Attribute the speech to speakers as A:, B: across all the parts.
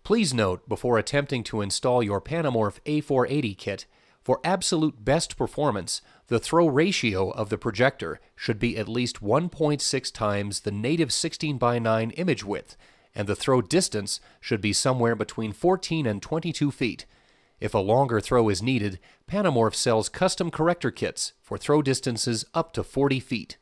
A: Please note, before attempting to install your Panamorph A480 kit, for absolute best performance, the throw ratio of the projector should be at least 1.6 times the native 16:9 image width, and the throw distance should be somewhere between 14 and 22 feet. If a longer throw is needed, Panamorph sells custom corrector kits for throw distances up to 40 feet.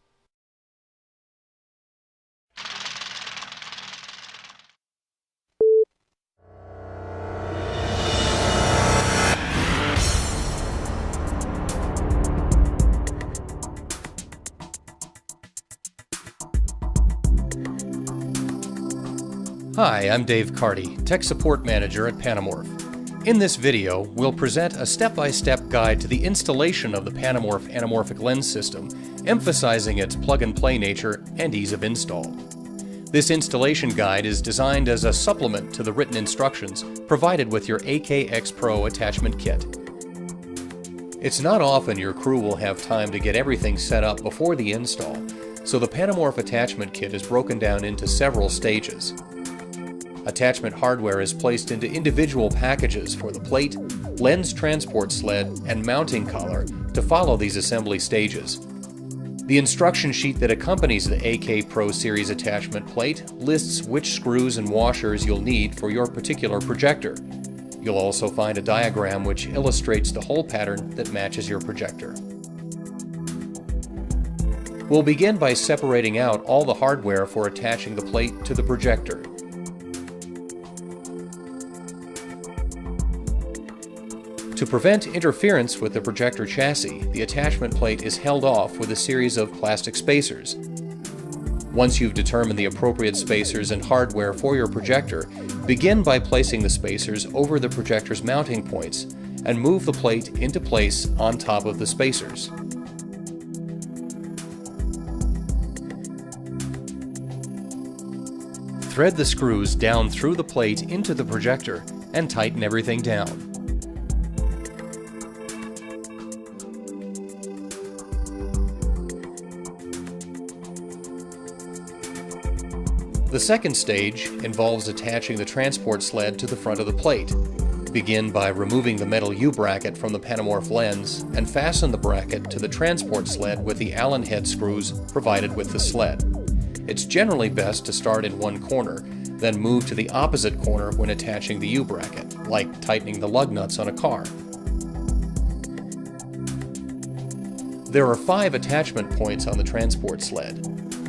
A: Hi, I'm Dave Carty, Tech Support Manager at Panamorph. In this video, we'll present a step-by-step guide to the installation of the Panamorph anamorphic lens system, emphasizing its plug-and-play nature and ease of install. This installation guide is designed as a supplement to the written instructions provided with your AKX Pro attachment kit. It's not often your crew will have time to get everything set up before the install, so the Panamorph attachment kit is broken down into several stages. Attachment hardware is placed into individual packages for the plate, lens transport sled, and mounting collar to follow these assembly stages. The instruction sheet that accompanies the AK Pro Series attachment plate lists which screws and washers you'll need for your particular projector. You'll also find a diagram which illustrates the hole pattern that matches your projector. We'll begin by separating out all the hardware for attaching the plate to the projector. To prevent interference with the projector chassis, the attachment plate is held off with a series of plastic spacers. Once you've determined the appropriate spacers and hardware for your projector, begin by placing the spacers over the projector's mounting points and move the plate into place on top of the spacers. Thread the screws down through the plate into the projector and tighten everything down. The second stage involves attaching the transport sled to the front of the plate. Begin by removing the metal U-bracket from the Panamorph lens and fasten the bracket to the transport sled with the Allen head screws provided with the sled. It's generally best to start in one corner, then move to the opposite corner when attaching the U-bracket, like tightening the lug nuts on a car. There are 5 attachment points on the transport sled.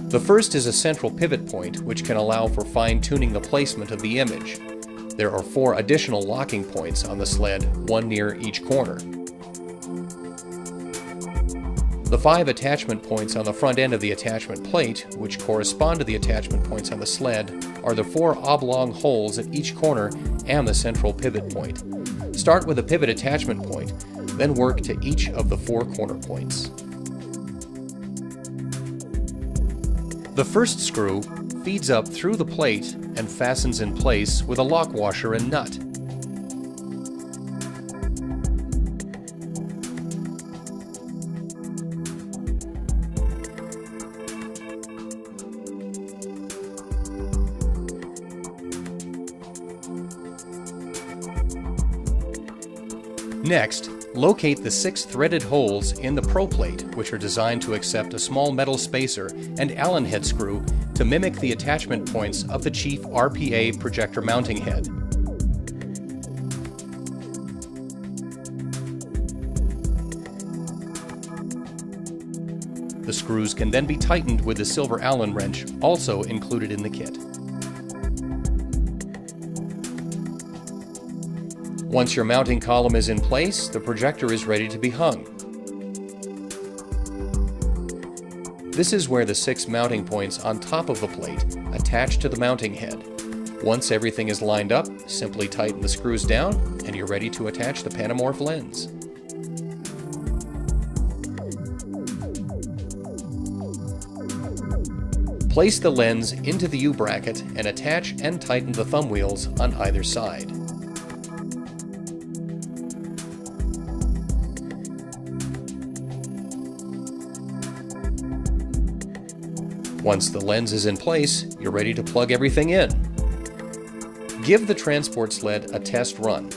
A: The first is a central pivot point, which can allow for fine-tuning the placement of the image. There are 4 additional locking points on the sled, one near each corner. The 5 attachment points on the front end of the attachment plate, which correspond to the attachment points on the sled, are the 4 oblong holes at each corner and the central pivot point. Start with a pivot attachment point, then work to each of the 4 corner points. The first screw feeds up through the plate and fastens in place with a lock washer and nut. Next, locate the 6 threaded holes in the Pro plate, which are designed to accept a small metal spacer and Allen head screw to mimic the attachment points of the Chief RPA projector mounting head. The screws can then be tightened with the silver Allen wrench, also included in the kit. Once your mounting column is in place, the projector is ready to be hung. This is where the 6 mounting points on top of the plate attach to the mounting head. Once everything is lined up, simply tighten the screws down and you're ready to attach the Panamorph lens. Place the lens into the U-bracket and attach and tighten the thumb wheels on either side. Once the lens is in place, you're ready to plug everything in. Give the transport sled a test run.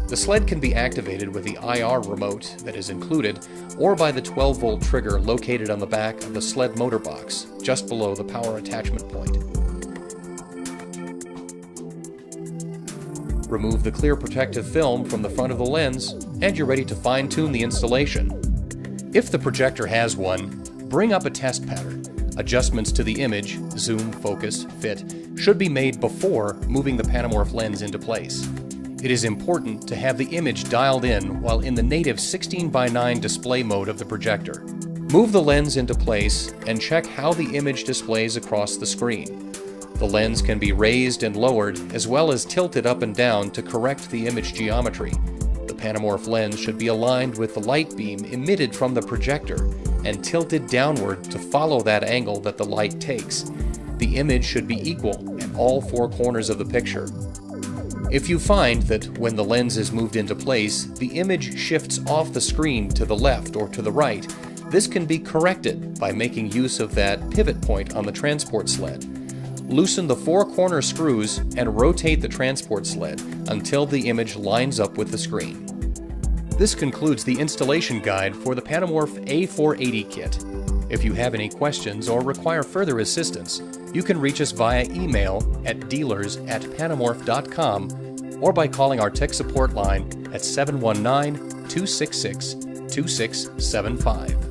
A: The sled can be activated with the IR remote that is included, or by the 12-volt trigger located on the back of the sled motor box, just below the power attachment point. Remove the clear protective film from the front of the lens, and you're ready to fine-tune the installation. If the projector has one, bring up a test pattern. Adjustments to the image, zoom, focus, fit, should be made before moving the Panamorph lens into place. It is important to have the image dialed in while in the native 16:9 display mode of the projector. Move the lens into place and check how the image displays across the screen. The lens can be raised and lowered as well as tilted up and down to correct the image geometry. The Panamorph lens should be aligned with the light beam emitted from the projector and tilted downward to follow that angle that the light takes. The image should be equal at all four corners of the picture. If you find that when the lens is moved into place, the image shifts off the screen to the left or to the right, this can be corrected by making use of that pivot point on the transport sled. Loosen the four corner screws and rotate the transport sled until the image lines up with the screen. This concludes the installation guide for the Panamorph A480 kit. If you have any questions or require further assistance, you can reach us via email at dealers@panamorph.com or by calling our tech support line at 719-266-2675.